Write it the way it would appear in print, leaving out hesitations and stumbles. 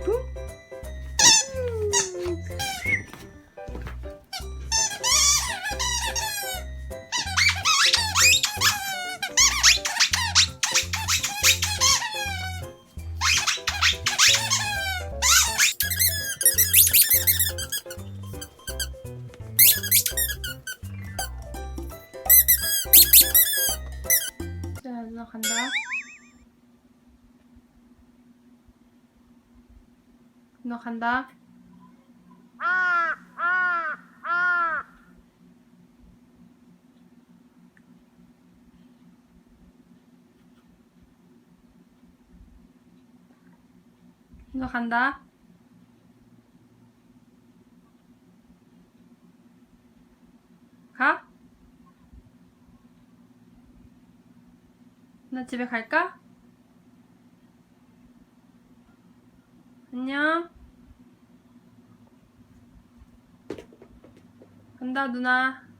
자, 누나 간다. 누나 간다. 누나 간다. 가? 나 집에 갈까? 안녕. 간다, 누나.